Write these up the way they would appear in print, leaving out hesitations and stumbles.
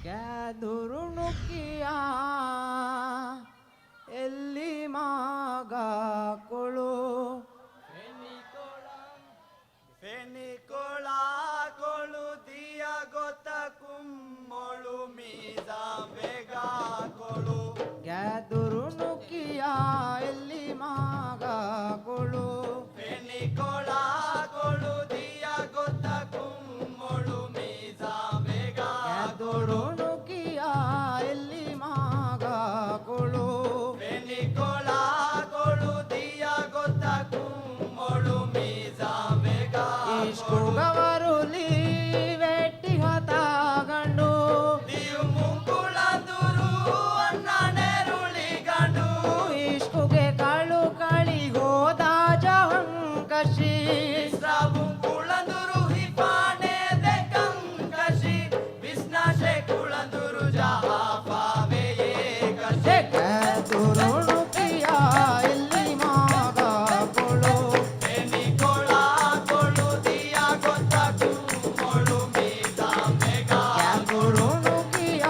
ಕ್ಯಾದುರುಣುಕಿಯ ಎಲ್ಲಿ ಮಾಗ ಕೊಳು ಫೆನಿಕೋಳ ಕೊಳು ದಿಯ ಗೊತ್ತ ಕುಮ್ಮೊಳು ಮೀದ ಬೇಗ ಕೊಳು ಕ್ಯಾದುರುಣುಕಿಯ ಎಲ್ಲಿ ಮಾಗ ಕೊಳು ಫೆನಿಕೋಳ ಕೊಳು ದಿಯ ಗೊತ್ತ ಕುಮ್ಮೊಳು ಮೀದ ಬೇಗ ಕ್ಯಾದುರುಣುಕಿಯ ಎಲ್ಲಿ ಮಾಗ ಕೊಳು ಫೆನಿಕೋಳ ಕೊಳು ದಿಯ ಗೊತ್ತ ಕುಮ್ಮೊಳು ಮೀದ ಬೇಗ ಇಷ್ಟುಗವರುಲಿ ವೆಟ್ಟಿ ಹೊತ್ತಾಗಂಡು ದಿಯು ಮುಂಕುಳಂದುರು ಅಣ್ಣ ನೆರುಳಿ ಗಂಡು ಇಷ್ಟುಗೆ ಕಾಳು ಕಳಿಗೋದ ಜಹಂಕಶಿ ಇಸ್ರಾವು ಕುಳಂದುರು ಹಿಪಾನೆ ದೆ ಕಂಕಶಿ ಬಿಸ್ನಾಶೆ ಕುಳಂದುರು ಜಹಾಫಾವೆ ಏಕಶೆ ಕ್ಯಾದುರುಣುಕಿಯ ಎಲ್ಲಿ ಮಾಗ ಕೊಳು ಫೆನಿಕೋಳ ಕೊಳು ದಿಯ ಗೊತ್ತ ಕುಮ್ಮೊಳು ಮೀದ ಬೇಗ ಕ್ಯಾದುರುಣುಕಿಯ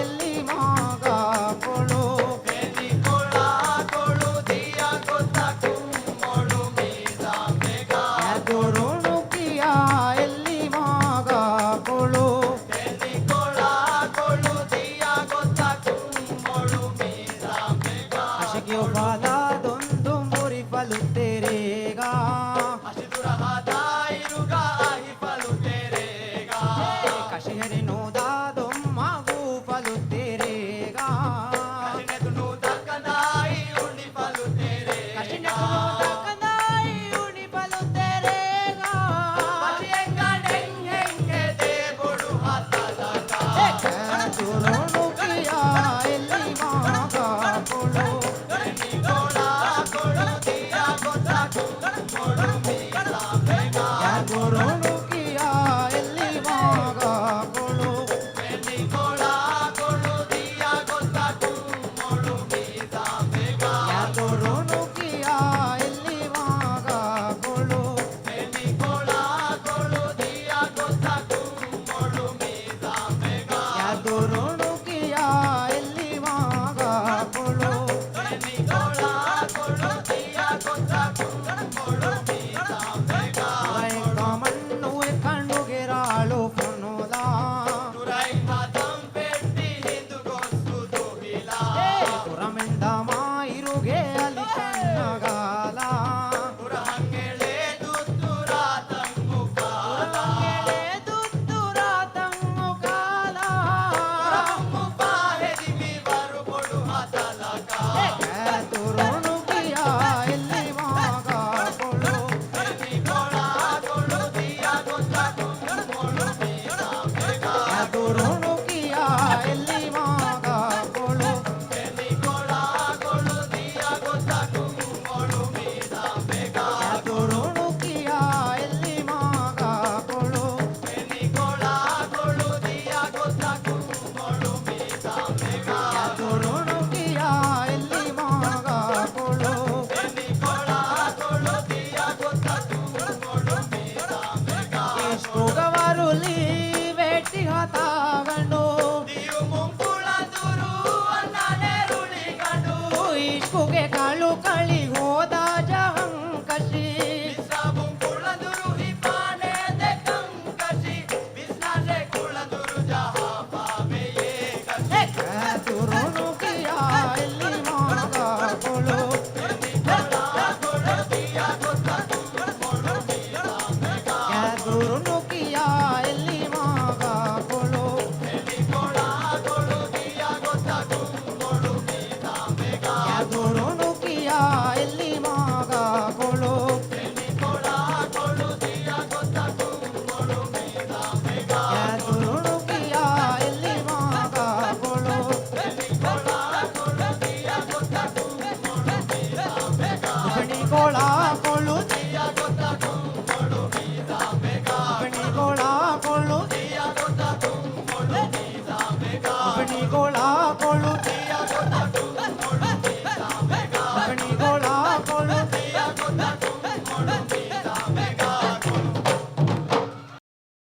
ಎಲ್ಲಿ ಮಾಗ ಕೊಳು ಫೆನಿಕೋಳ ಕೊಳು ದಿಯ ಗೊತ್ತ ಕುಮ್ಮೊಳು ಮೀದ ಬೇಗ ಕ್ಯಾದುರುಣುಕಿಯ ಎಲ್ಲಿ ಮಾಗ ಕೊಳು ಫೆನಿಕೋಳ ಕೊಳು ದಿಯ ಗೊತ್ತ ಕುಮ್ಮೊಳು ಮೀದ ಬೇಗ ಅಶಿಗೆ ಫಲದೊಂದು ಮುರಿ ಫಲುತ್ತೇರೇಗ ಹಸಿದುರ ಹಾದಾಯಿರುಗ ಹಿಫಲು ತೆರೆಗ ಕಶಿಹರಿ ನೋದಾದೊಮ್ಮಗು ಫಲುತ್ತೇರೇಗ ಕಸಿನೆದುನು ದಕ್ಕದಾಯಿ ಉಂಡಿ ಫಲು ತೆರೆಗ ಕಶಿನಕದಾಯಿ ಉಣಿ ಫಲುತ್ತೇರೇಗ ಪಚಿಯಂಗ ಡೆಂಗೆಂಗೆ ದೇಗೊಡು ಹತ್ತಲಕ ಕ್ಯಾದುರುಣುಕಿಯ ಎಲ್ಲಿ ಮಾಗ ಕೊಳು ಫೆನಿಕೋಳ ಕೊಳು ದಿಯ ಗೊತ್ತ ಕುಮ್ಮೊಳು ಮೀದ ಬೇಗ ಕ್ಯಾದುರುಣುಕಿಯ ಎಲ್ಲಿ ಮಾಗ ಕೊಳು ಫೆನಿಕೋಳ ಕೊಳು ದಿಯ ಗೊತ್ತ ಕುಮ್ಮೊಳು ಮೀದ ಬೇಗ ಕ್ಯಾದುರುಣುಕಿಯ ಎಲ್ಲಿ ಮಾಗ ಕೊಳು ಫೆನಿಕೋಳ ಕೊಳು ದಿಯ ಗೊತ್ತ ಕುಮ್ಮೊಳು ಮೀದ ಬೇಗ ಕ್ಯಾದುರುಣುಕಿಯ ಎಲ್ಲಿ ಮಾಗ ಕೊಳು ಫೆನಿಕೋಳ ಕೊಳು ದಿಯ ಗೊತ್ತ ಕುಮ್ಮೊಳು ಮೀದ ಬೇಗ ಮಣ್ಣು ಕಣ್ಣುಗೆರಾಳು ಪುನುಲ ತುರೈ ಮಾತಂ ಪೆಟ್ಟಿ ಹಿಂದುಗೊಸ್ಸುದು ಹಿಲ ಪುರಮೆಂದ ಮಾಯಿರುಗೆ ಅಲ್ಲಿ ಕಣ್ಣಗಾಲ ತುರ ಹಂಗೆಳೆ ತುತ್ತುರ ತಂಗು ಕಾಲ ದುತ್ತುರ ತಂಗು ಕಾಲ ತುರಮ್ಮು ಪಾಹೆದಿಮಿ ವರು ಕೊಡು ಹತಲಕ ಕ್ಯಾದುರುಣುಕಿಯ ಎಲ್ಲಿ ಮಾಗ ಕೊಳು ಫೆನಿಕೋಳ ಕೊಳು ದಿಯ ಗೊತ್ತ ಕುಮ್ಮೊಳು ಮೀದ ಬೇಗ ಕ್ಯಾದುರುಣುಕಿಯ ಎಲ್ಲಿ ಮಾಗ ಕೊಳು ಫೆನಿಕೋಳ ಕೊಳು ದಿಯ ಗೊತ್ತ ಕುಮ್ಮೊಳು ಮೀದ ಬೇಗ ಕ್ಯಾದುರುಣುಕಿಯ ಎಲ್ಲಿ ಮಾಗ ಕೊಳು ಫೆನಿಕೋಳ ಕೊಳು ದಿಯ ಗೊತ್ತ ಕುಮ್ಮೊಳು ಮೀದ ಬೇಗ ಕ್ಯಾದುರುಣುಕಿಯ ಎಲ್ಲಿ ಮಾಗ ಕೊಳು ಫೆನಿಕೋಳ ಕೊಳು ದಿಯ ಗೊತ್ತ ಕುಮ್ಮೊಳು ಮೀದ ಬೇಗ ಇಷ್ಟುಗವರುಲಿ ವೆಟ್ಟಿ ಹೊತ್ತಾಗಂಡು